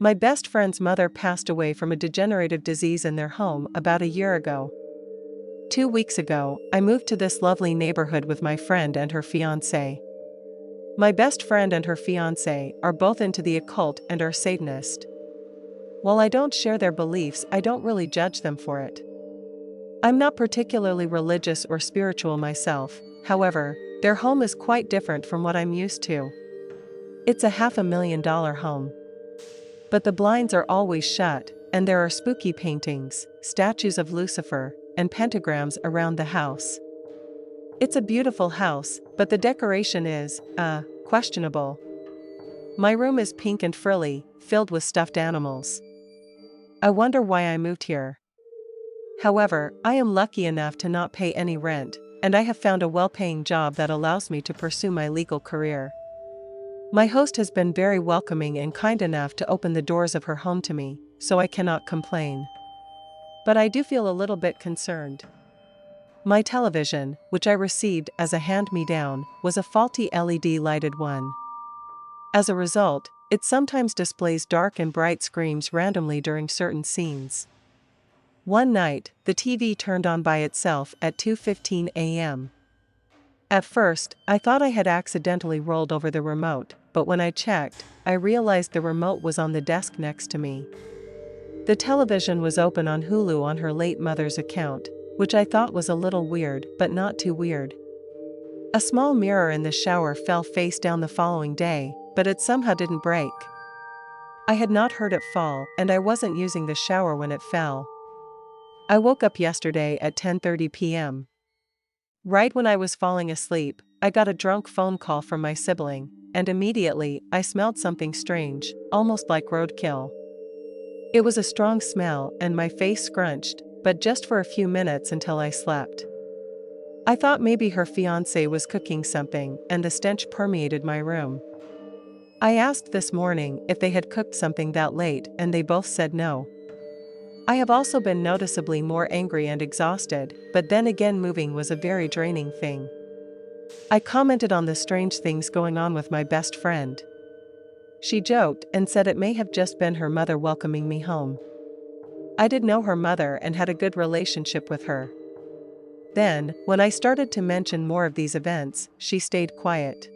My best friend's mother passed away from a degenerative disease in their home about a year ago. 2 weeks ago, I moved to this lovely neighborhood with my friend and her fiancé. My best friend and her fiancé are both into the occult and are Satanist. While I don't share their beliefs, I don't really judge them for it. I'm not particularly religious or spiritual myself, however, their home is quite different from what I'm used to. It's a $500,000 home. But the blinds are always shut, and there are spooky paintings, statues of Lucifer, and pentagrams around the house. It's a beautiful house, but the decoration is, questionable. My room is pink and frilly, filled with stuffed animals. I wonder why I moved here. However, I am lucky enough to not pay any rent, and I have found a well-paying job that allows me to pursue my legal career. My host has been very welcoming and kind enough to open the doors of her home to me, so I cannot complain. But I do feel a little bit concerned. My television, which I received as a hand-me-down, was a faulty LED-lighted one. As a result, it sometimes displays dark and bright screams randomly during certain scenes. One night, the TV turned on by itself at 2:15 a.m. At first, I thought I had accidentally rolled over the remote, but when I checked, I realized the remote was on the desk next to me. The television was open on Hulu on her late mother's account, which I thought was a little weird, but not too weird. A small mirror in the shower fell face down the following day, but it somehow didn't break. I had not heard it fall, and I wasn't using the shower when it fell. I woke up yesterday at 10:30 p.m. Right when I was falling asleep, I got a drunk phone call from my sibling, and immediately, I smelled something strange, almost like roadkill. It was a strong smell and my face scrunched, but just for a few minutes until I slept. I thought maybe her fiancé was cooking something, and the stench permeated my room. I asked this morning if they had cooked something that late, and they both said no. I have also been noticeably more angry and exhausted, but then again moving was a very draining thing. I commented on the strange things going on with my best friend. She joked and said it may have just been her mother welcoming me home. I did know her mother and had a good relationship with her. Then, when I started to mention more of these events, she stayed quiet.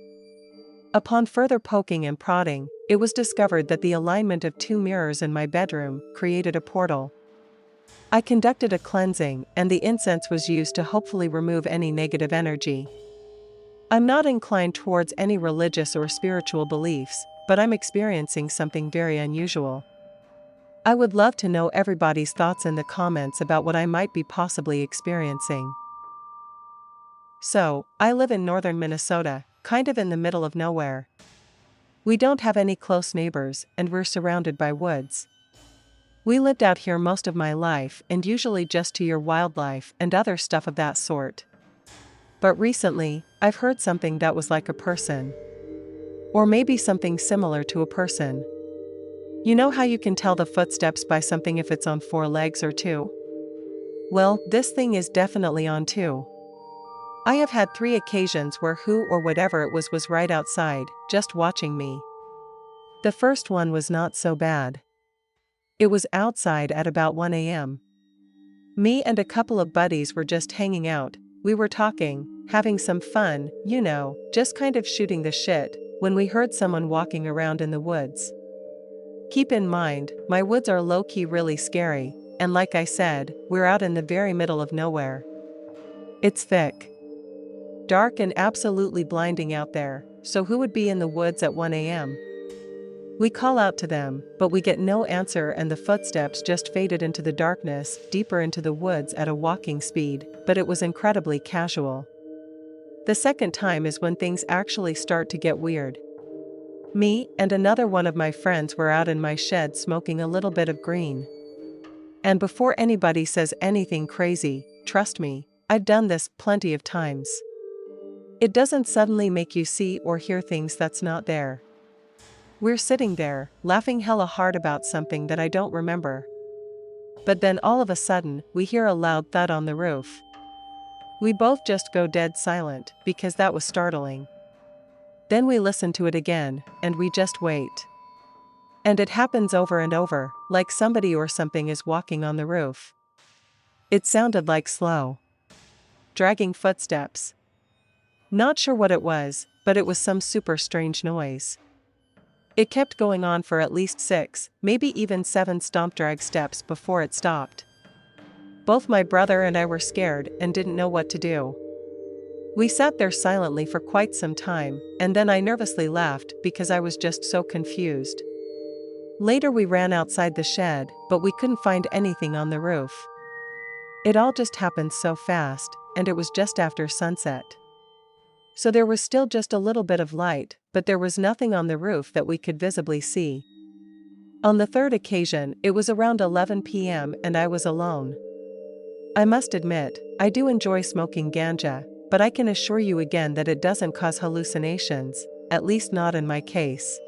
Upon further poking and prodding, it was discovered that the alignment of two mirrors in my bedroom created a portal. I conducted a cleansing, and the incense was used to hopefully remove any negative energy. I'm not inclined towards any religious or spiritual beliefs, but I'm experiencing something very unusual. I would love to know everybody's thoughts in the comments about what I might be possibly experiencing. So, I live in northern Minnesota, kind of in the middle of nowhere. We don't have any close neighbors, and we're surrounded by woods. We lived out here most of my life and usually just to your wildlife and other stuff of that sort. But recently, I've heard something that was like a person. Or maybe something similar to a person. You know how you can tell the footsteps by something if it's on 4 legs or 2? Well, this thing is definitely on 2. I have had 3 occasions where who or whatever it was right outside, just watching me. The first one was not so bad. It was outside at about 1 a.m. Me and a couple of buddies were just hanging out, we were talking, having some fun, just kind of shooting the shit, when we heard someone walking around in the woods. Keep in mind, my woods are low-key really scary, and like I said, we're out in the very middle of nowhere. It's thick, dark and absolutely blinding out there, so who would be in the woods at 1 a.m.? We call out to them, but we get no answer and the footsteps just faded into the darkness, deeper into the woods at a walking speed, but it was incredibly casual. The second time is when things actually start to get weird. Me and another one of my friends were out in my shed smoking a little bit of green. And before anybody says anything crazy, trust me, I've done this plenty of times. It doesn't suddenly make you see or hear things that's not there. We're sitting there, laughing hella hard about something that I don't remember. But then all of a sudden, we hear a loud thud on the roof. We both just go dead silent, because that was startling. Then we listen to it again, and we just wait. And it happens over and over, like somebody or something is walking on the roof. It sounded like slow, dragging footsteps. Not sure what it was, but it was some super strange noise. It kept going on for at least 6, maybe even 7 stomp drag steps before it stopped. Both my brother and I were scared and didn't know what to do. We sat there silently for quite some time, and then I nervously laughed because I was just so confused. Later we ran outside the shed, but we couldn't find anything on the roof. It all just happened so fast, and it was just after sunset. So there was still just a little bit of light, but there was nothing on the roof that we could visibly see. On the third occasion, it was around 11 p.m. and I was alone. I must admit, I do enjoy smoking ganja, but I can assure you again that it doesn't cause hallucinations, at least not in my case.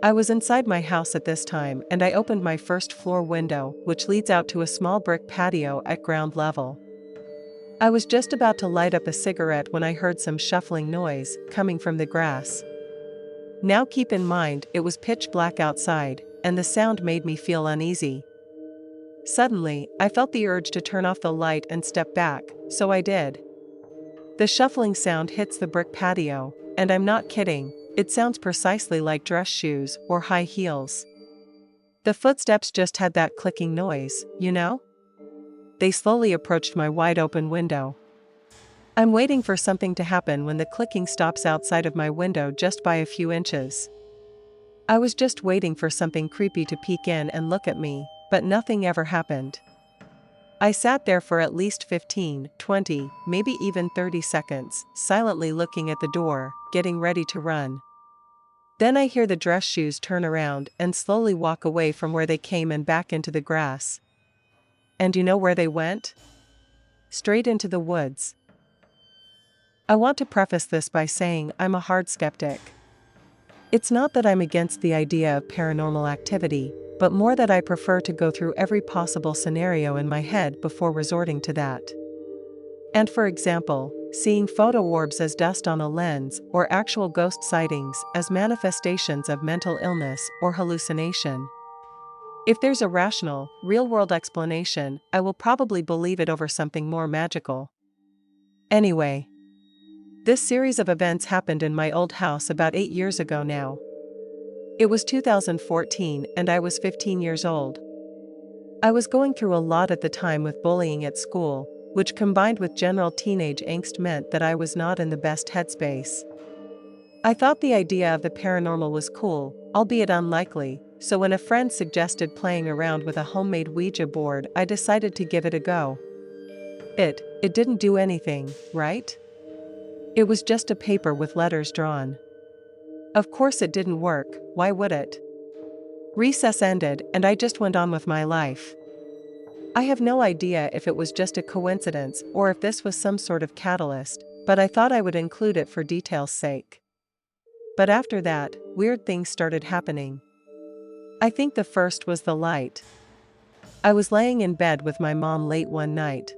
I was inside my house at this time and I opened my first floor window, which leads out to a small brick patio at ground level. I was just about to light up a cigarette when I heard some shuffling noise coming from the grass. Now keep in mind, it was pitch black outside, and the sound made me feel uneasy. Suddenly, I felt the urge to turn off the light and step back, so I did. The shuffling sound hits the brick patio, and I'm not kidding, it sounds precisely like dress shoes or high heels. The footsteps just had that clicking noise, you know? They slowly approached my wide-open window. I'm waiting for something to happen when the clicking stops outside of my window just by a few inches. I was just waiting for something creepy to peek in and look at me, but nothing ever happened. I sat there for at least 15, 20, maybe even 30 seconds, silently looking at the door, getting ready to run. Then I hear the dress shoes turn around and slowly walk away from where they came and back into the grass. And you know where they went? Straight into the woods. I want to preface this by saying I'm a hard skeptic. It's not that I'm against the idea of paranormal activity, but more that I prefer to go through every possible scenario in my head before resorting to that. And for example, seeing photo orbs as dust on a lens or actual ghost sightings as manifestations of mental illness or hallucination. If there's a rational, real-world explanation, I will probably believe it over something more magical. Anyway, this series of events happened in my old house about 8 years ago now. It was 2014 and I was 15 years old. I was going through a lot at the time with bullying at school, which combined with general teenage angst meant that I was not in the best headspace. I thought the idea of the paranormal was cool, albeit unlikely, so when a friend suggested playing around with a homemade Ouija board, I decided to give it a go. It didn't do anything, right? It was just a paper with letters drawn. Of course it didn't work, why would it? Recess ended and I just went on with my life. I have no idea if it was just a coincidence or if this was some sort of catalyst, but I thought I would include it for detail's sake. But after that, weird things started happening. I think the first was the light. I was laying in bed with my mom late one night.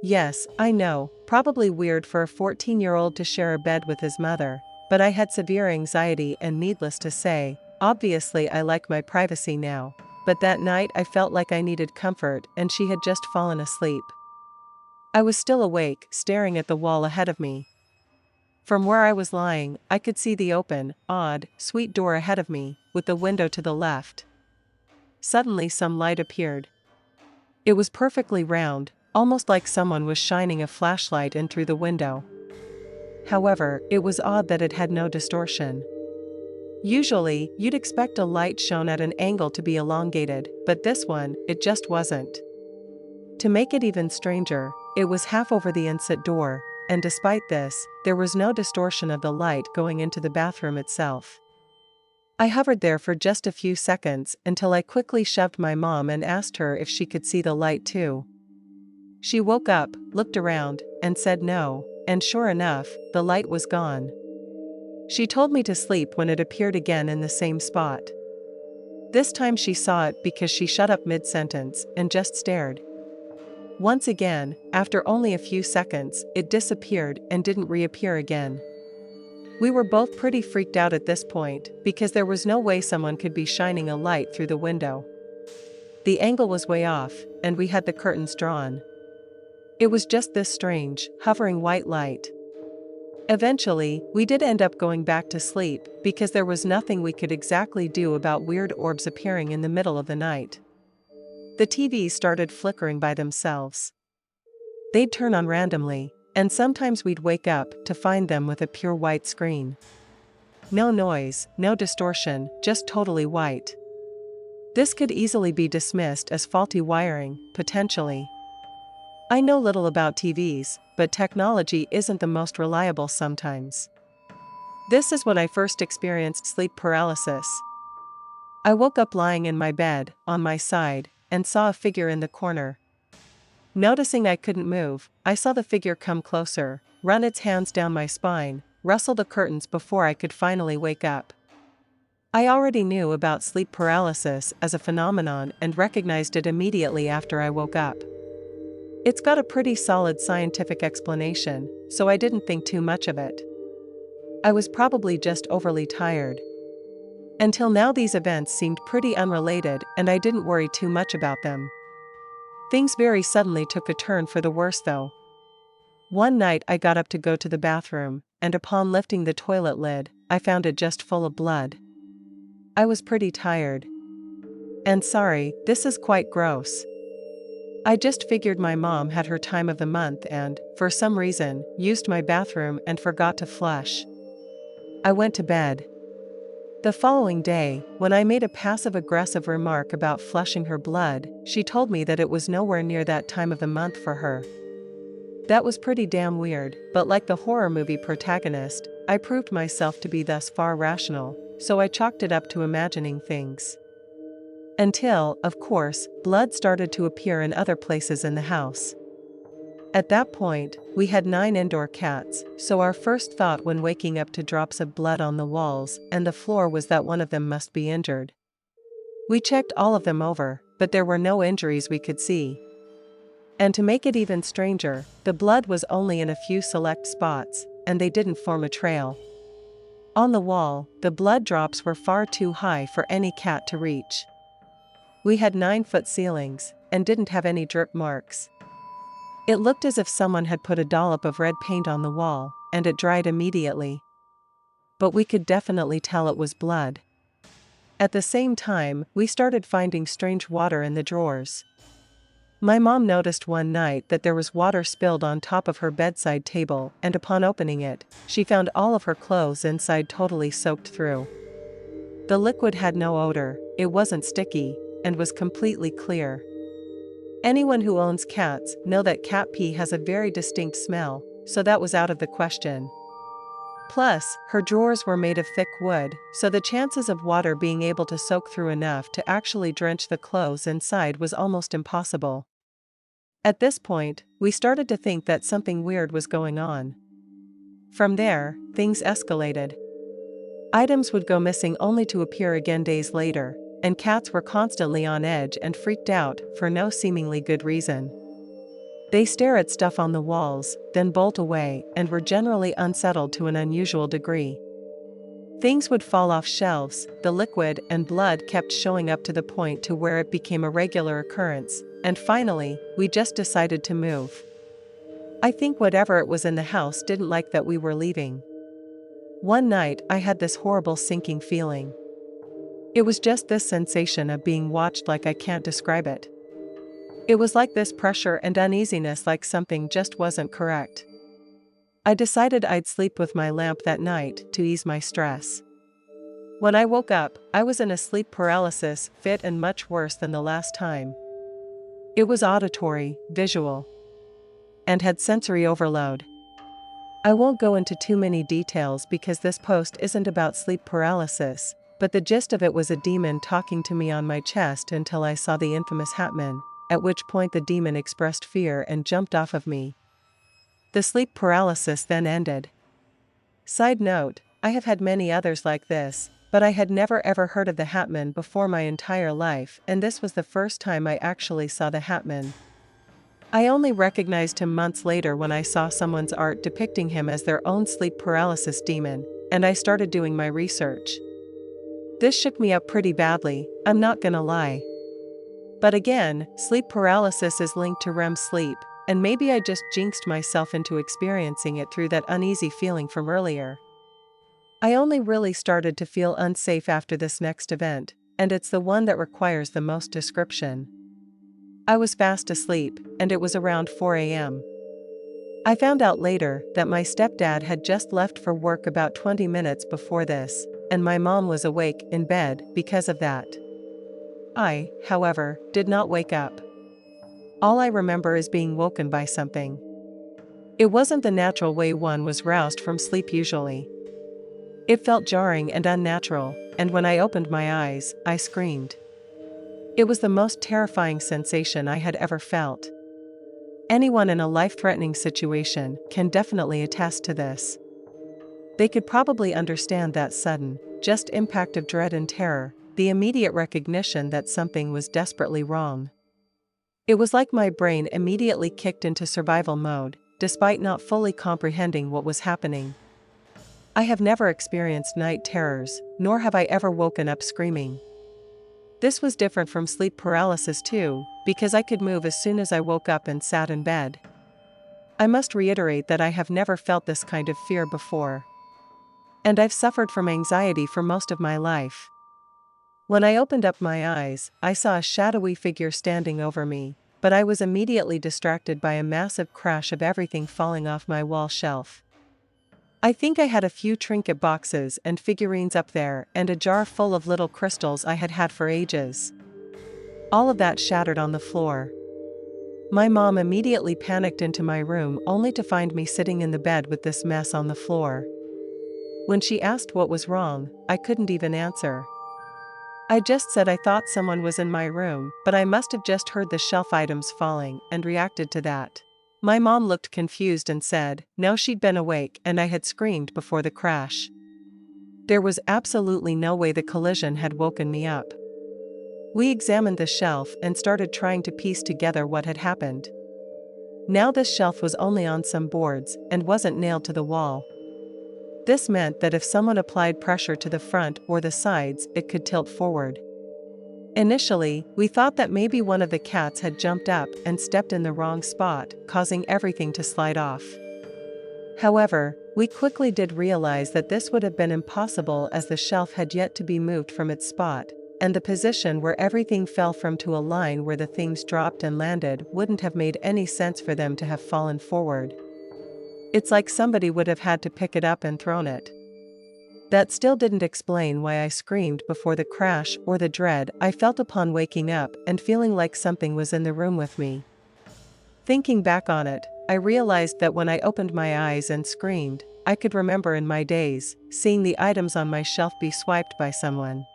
Yes, I know, probably weird for a 14-year-old to share a bed with his mother, but I had severe anxiety and needless to say, obviously I like my privacy now, but that night I felt like I needed comfort and she had just fallen asleep. I was still awake, staring at the wall ahead of me. From where I was lying, I could see the open, odd, sweet door ahead of me, with the window to the left. Suddenly some light appeared. It was perfectly round, almost like someone was shining a flashlight in through the window. However, it was odd that it had no distortion. Usually, you'd expect a light shown at an angle to be elongated, but this one, it just wasn't. To make it even stranger, it was half over the inset door, and despite this, there was no distortion of the light going into the bathroom itself. I hovered there for just a few seconds until I quickly shoved my mom and asked her if she could see the light too. She woke up, looked around, and said no, and sure enough, the light was gone. She told me to sleep when it appeared again in the same spot. This time she saw it because she shut up mid-sentence and just stared. Once again, after only a few seconds, it disappeared and didn't reappear again. We were both pretty freaked out at this point, because there was no way someone could be shining a light through the window. The angle was way off, and we had the curtains drawn. It was just this strange, hovering white light. Eventually, we did end up going back to sleep, because there was nothing we could exactly do about weird orbs appearing in the middle of the night. The TVs started flickering by themselves. They'd turn on randomly, and sometimes we'd wake up to find them with a pure white screen. No noise, no distortion, just totally white. This could easily be dismissed as faulty wiring, potentially. I know little about TVs, but technology isn't the most reliable sometimes. This is when I first experienced sleep paralysis. I woke up lying in my bed, on my side, and saw a figure in the corner. Noticing I couldn't move, I saw the figure come closer, run its hands down my spine, rustle the curtains before I could finally wake up. I already knew about sleep paralysis as a phenomenon and recognized it immediately after I woke up. It's got a pretty solid scientific explanation, so I didn't think too much of it. I was probably just overly tired. Until now, these events seemed pretty unrelated and I didn't worry too much about them. Things very suddenly took a turn for the worse though. One night I got up to go to the bathroom, and upon lifting the toilet lid, I found it just full of blood. I was pretty tired. And sorry, this is quite gross. I just figured my mom had her time of the month and, for some reason, used my bathroom and forgot to flush. I went to bed. The following day, when I made a passive-aggressive remark about flushing her blood, she told me that it was nowhere near that time of the month for her. That was pretty damn weird, but like the horror movie protagonist, I proved myself to be thus far rational, so I chalked it up to imagining things. Until, of course, blood started to appear in other places in the house. At that point, we had 9 indoor cats, so our first thought when waking up to drops of blood on the walls and the floor was that one of them must be injured. We checked all of them over, but there were no injuries we could see. And to make it even stranger, the blood was only in a few select spots, and they didn't form a trail. On the wall, the blood drops were far too high for any cat to reach. We had 9-foot ceilings, and didn't have any drip marks. It looked as if someone had put a dollop of red paint on the wall, and it dried immediately. But we could definitely tell it was blood. At the same time, we started finding strange water in the drawers. My mom noticed one night that there was water spilled on top of her bedside table, and upon opening it, she found all of her clothes inside totally soaked through. The liquid had no odor, it wasn't sticky, and was completely clear. Anyone who owns cats know that cat pee has a very distinct smell, so that was out of the question. Plus, her drawers were made of thick wood, so the chances of water being able to soak through enough to actually drench the clothes inside was almost impossible. At this point, we started to think that something weird was going on. From there, things escalated. Items would go missing only to appear again days later, and cats were constantly on edge and freaked out for no seemingly good reason. They stare at stuff on the walls, then bolt away, and were generally unsettled to an unusual degree. Things would fall off shelves, the liquid and blood kept showing up to the point to where it became a regular occurrence, and finally, we just decided to move. I think whatever it was in the house didn't like that we were leaving. One night I had this horrible sinking feeling. It was just this sensation of being watched like I can't describe it. It was like this pressure and uneasiness like something just wasn't correct. I decided I'd sleep with my lamp that night to ease my stress. When I woke up, I was in a sleep paralysis fit and much worse than the last time. It was auditory, visual, and had sensory overload. I won't go into too many details because this post isn't about sleep paralysis, but the gist of it was a demon talking to me on my chest until I saw the infamous Hatman, at which point the demon expressed fear and jumped off of me. The sleep paralysis then ended. Side note, I have had many others like this, but I had never ever heard of the Hatman before my entire life, and this was the first time I actually saw the Hatman. I only recognized him months later when I saw someone's art depicting him as their own sleep paralysis demon, and I started doing my research. This shook me up pretty badly, I'm not gonna lie. But again, sleep paralysis is linked to REM sleep, and maybe I just jinxed myself into experiencing it through that uneasy feeling from earlier. I only really started to feel unsafe after this next event, and it's the one that requires the most description. I was fast asleep, and it was around 4 a.m. I found out later that my stepdad had just left for work about 20 minutes before this, and my mom was awake in bed because of that. I, however, did not wake up. All I remember is being woken by something. It wasn't the natural way one was roused from sleep usually. It felt jarring and unnatural, and when I opened my eyes, I screamed. It was the most terrifying sensation I had ever felt. Anyone in a life-threatening situation can definitely attest to this. They could probably understand that sudden, just impact of dread and terror, the immediate recognition that something was desperately wrong. It was like my brain immediately kicked into survival mode, despite not fully comprehending what was happening. I have never experienced night terrors, nor have I ever woken up screaming. This was different from sleep paralysis too, because I could move as soon as I woke up and sat in bed. I must reiterate that I have never felt this kind of fear before. And I've suffered from anxiety for most of my life. When I opened up my eyes, I saw a shadowy figure standing over me, but I was immediately distracted by a massive crash of everything falling off my wall shelf. I think I had a few trinket boxes and figurines up there and a jar full of little crystals I had had for ages. All of that shattered on the floor. My mom immediately panicked into my room only to find me sitting in the bed with this mess on the floor. When she asked what was wrong, I couldn't even answer. I just said I thought someone was in my room, but I must have just heard the shelf items falling and reacted to that. My mom looked confused and said, no, she'd been awake and I had screamed before the crash. There was absolutely no way the collision had woken me up. We examined the shelf and started trying to piece together what had happened. Now this shelf was only on some boards and wasn't nailed to the wall. This meant that if someone applied pressure to the front or the sides, it could tilt forward. Initially, we thought that maybe one of the cats had jumped up and stepped in the wrong spot, causing everything to slide off. However, we quickly did realize that this would have been impossible as the shelf had yet to be moved from its spot, and the position where everything fell from to a line where the things dropped and landed wouldn't have made any sense for them to have fallen forward. It's like somebody would have had to pick it up and thrown it. That still didn't explain why I screamed before the crash or the dread I felt upon waking up and feeling like something was in the room with me. Thinking back on it, I realized that when I opened my eyes and screamed, I could remember in my days, seeing the items on my shelf be swiped by someone.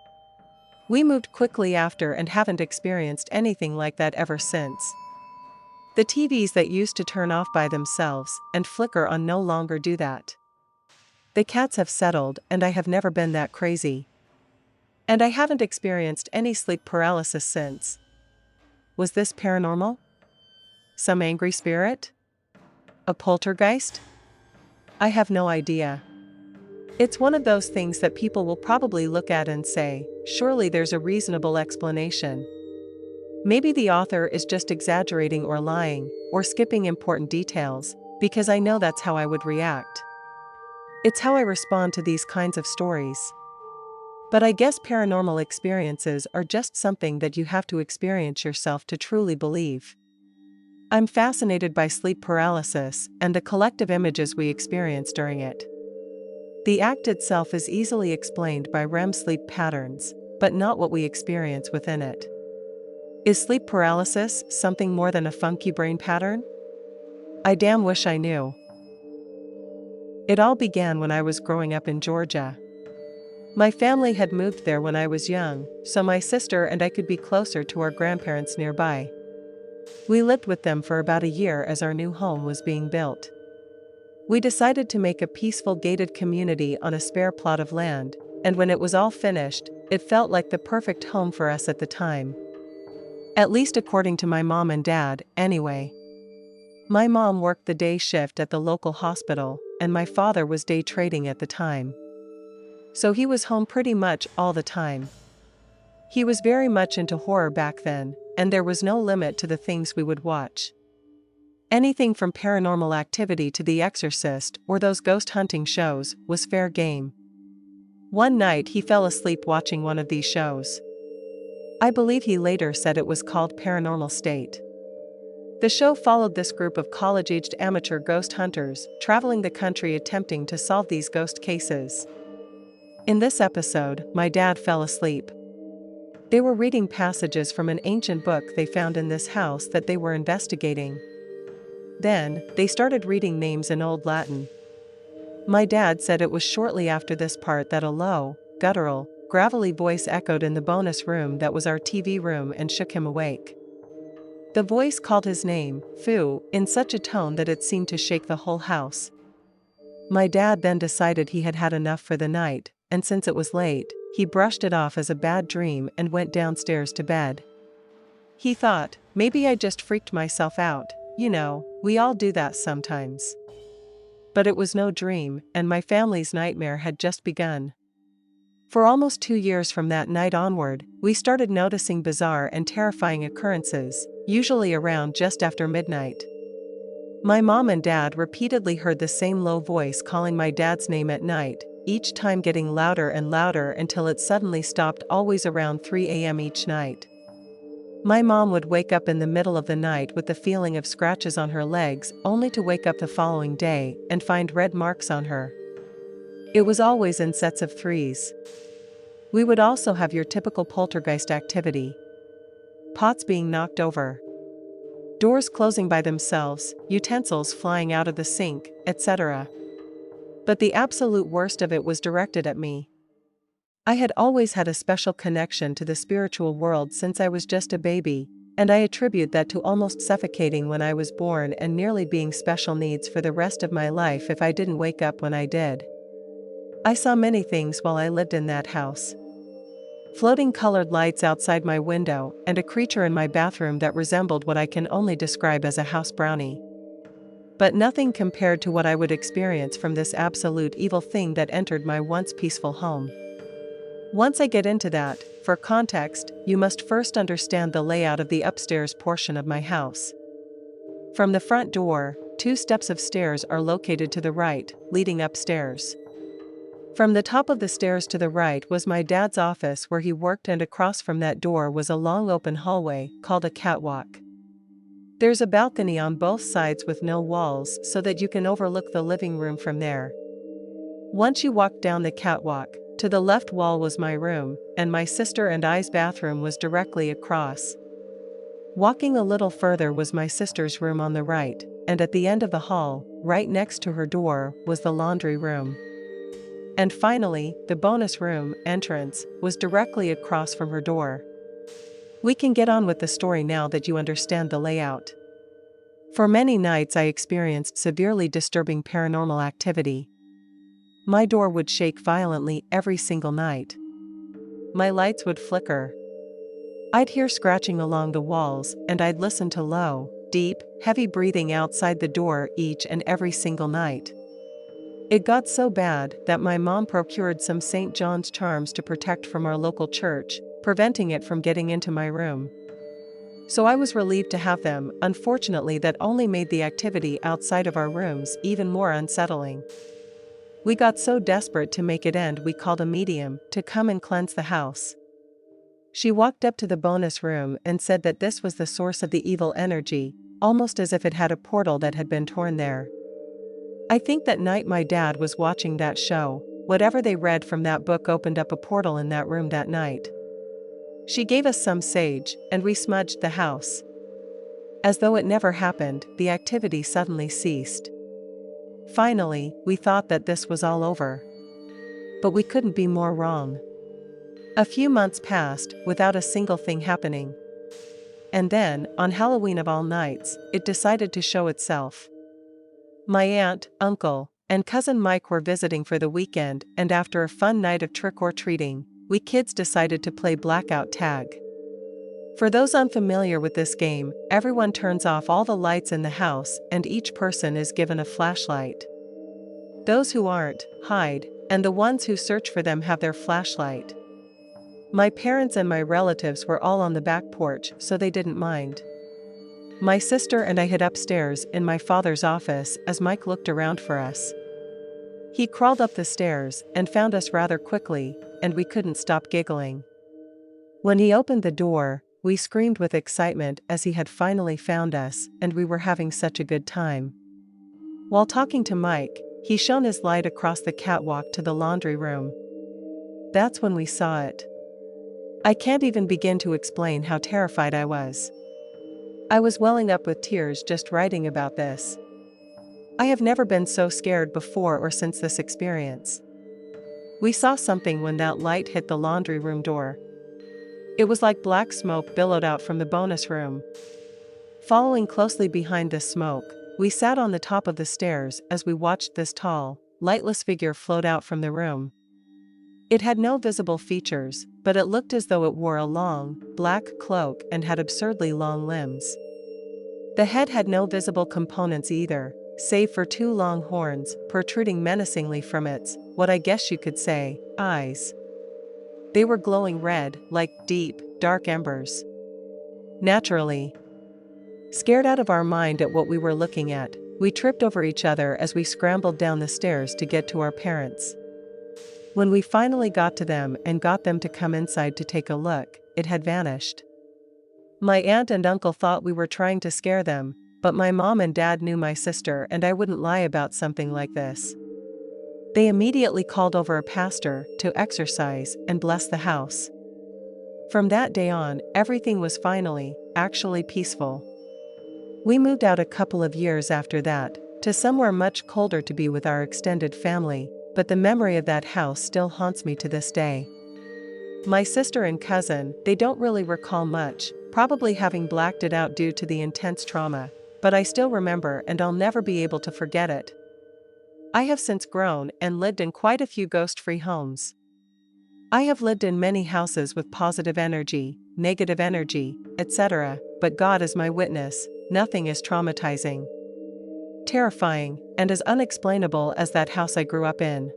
We moved quickly after and haven't experienced anything like that ever since. The TVs that used to turn off by themselves and flicker on no longer do that. The cats have settled and I have never been that crazy. And I haven't experienced any sleep paralysis since. Was this paranormal? Some angry spirit? A poltergeist? I have no idea. It's one of those things that people will probably look at and say, surely there's a reasonable explanation. Maybe the author is just exaggerating or lying, or skipping important details, because I know that's how I would react. It's how I respond to these kinds of stories. But I guess paranormal experiences are just something that you have to experience yourself to truly believe. I'm fascinated by sleep paralysis and the collective images we experience during it. The act itself is easily explained by REM sleep patterns, but not what we experience within it. Is sleep paralysis something more than a funky brain pattern? I damn wish I knew. It all began when I was growing up in Georgia. My family had moved there when I was young, so my sister and I could be closer to our grandparents nearby. We lived with them for about a year as our new home was being built. We decided to make a peaceful gated community on a spare plot of land, and when it was all finished, it felt like the perfect home for us at the time. At least according to my mom and dad, anyway. My mom worked the day shift at the local hospital, and my father was day trading at the time. so he was home pretty much all the time. He was very much into horror back then, and there was no limit to the things we would watch. Anything from Paranormal Activity to The Exorcist or those ghost hunting shows was fair game. One night he fell asleep watching one of these shows. I believe he later said it was called Paranormal State. The show followed this group of college-aged amateur ghost hunters traveling the country attempting to solve these ghost cases. In this episode, my dad fell asleep. They were reading passages from an ancient book they found in this house that they were investigating. Then, they started reading names in Old Latin. My dad said it was shortly after this part that a low, guttural, gravelly voice echoed in the bonus room that was our TV room and shook him awake. The voice called his name, Fu, in such a tone that it seemed to shake the whole house. My dad then decided he had had enough for the night, and since it was late, he brushed it off as a bad dream and went downstairs to bed. He thought, maybe I just freaked myself out, we all do that sometimes. But it was no dream, and my family's nightmare had just begun. For almost 2 years from that night onward, we started noticing bizarre and terrifying occurrences, usually around just after midnight. My mom and dad repeatedly heard the same low voice calling my dad's name at night, each time getting louder and louder until it suddenly stopped, always around 3 a.m. each night. My mom would wake up in the middle of the night with the feeling of scratches on her legs, only to wake up the following day and find red marks on her. It was always in sets of 3s. We would also have your typical poltergeist activity. Pots being knocked over, doors closing by themselves, utensils flying out of the sink, etc. But the absolute worst of it was directed at me. I had always had a special connection to the spiritual world since I was just a baby, and I attribute that to almost suffocating when I was born and nearly being special needs for the rest of my life if I didn't wake up when I did. I saw many things while I lived in that house. Floating colored lights outside my window and a creature in my bathroom that resembled what I can only describe as a house brownie. But nothing compared to what I would experience from this absolute evil thing that entered my once peaceful home. Once I get into that, for context, you must first understand the layout of the upstairs portion of my house. From the front door, 2 steps of stairs are located to the right, leading upstairs. From the top of the stairs to the right was my dad's office where he worked, and across from that door was a long open hallway, called a catwalk. There's a balcony on both sides with no walls so that you can overlook the living room from there. Once you walk down the catwalk, to the left wall was my room, and my sister and I's bathroom was directly across. Walking a little further was my sister's room on the right, and at the end of the hall, right next to her door, was the laundry room. And finally, the bonus room entrance was directly across from her door. We can get on with the story now that you understand the layout. For many nights I experienced severely disturbing paranormal activity. My door would shake violently every single night. My lights would flicker. I'd hear scratching along the walls, and I'd listen to low, deep, heavy breathing outside the door each and every single night. It got so bad that my mom procured some St. John's charms to protect from our local church, preventing it from getting into my room. So I was relieved to have them. Unfortunately, that only made the activity outside of our rooms even more unsettling. We got so desperate to make it end we called a medium to come and cleanse the house. She walked up to the bonus room and said that this was the source of the evil energy, almost as if it had a portal that had been torn there. I think that night my dad was watching that show, whatever they read from that book opened up a portal in that room that night. She gave us some sage, and we smudged the house. As though it never happened, the activity suddenly ceased. Finally, we thought that this was all over. But we couldn't be more wrong. A few months passed, without a single thing happening. And then, on Halloween of all nights, it decided to show itself. My aunt, uncle, and cousin Mike were visiting for the weekend, and after a fun night of trick-or-treating, we kids decided to play blackout tag. For those unfamiliar with this game, everyone turns off all the lights in the house and each person is given a flashlight. Those who aren't, hide, and the ones who search for them have their flashlight. My parents and my relatives were all on the back porch, so they didn't mind. My sister and I hid upstairs in my father's office as Mike looked around for us. He crawled up the stairs and found us rather quickly, and we couldn't stop giggling. When he opened the door, we screamed with excitement as he had finally found us, and we were having such a good time. While talking to Mike, he shone his light across the catwalk to the laundry room. That's when we saw it. I can't even begin to explain how terrified I was. I was welling up with tears just writing about this. I have never been so scared before or since this experience. We saw something when that light hit the laundry room door. It was like black smoke billowed out from the bonus room. Following closely behind this smoke, we sat on the top of the stairs as we watched this tall, lightless figure float out from the room. It had no visible features, but it looked as though it wore a long, black cloak and had absurdly long limbs. The head had no visible components either, save for two long horns protruding menacingly from its, what I guess you could say, eyes. They were glowing red, like deep, dark embers. Naturally, scared out of our mind at what we were looking at, we tripped over each other as we scrambled down the stairs to get to our parents. When we finally got to them and got them to come inside to take a look, it had vanished. My aunt and uncle thought we were trying to scare them, but my mom and dad knew my sister and I wouldn't lie about something like this. They immediately called over a pastor to exorcise and bless the house. From that day on, everything was finally, actually peaceful. We moved out a couple of years after that, to somewhere much colder to be with our extended family, but the memory of that house still haunts me to this day. My sister and cousin, they don't really recall much, probably having blacked it out due to the intense trauma, but I still remember and I'll never be able to forget it. I have since grown and lived in quite a few ghost-free homes. I have lived in many houses with positive energy, negative energy, etc., but God is my witness, nothing is traumatizing, terrifying, and as unexplainable as that house I grew up in.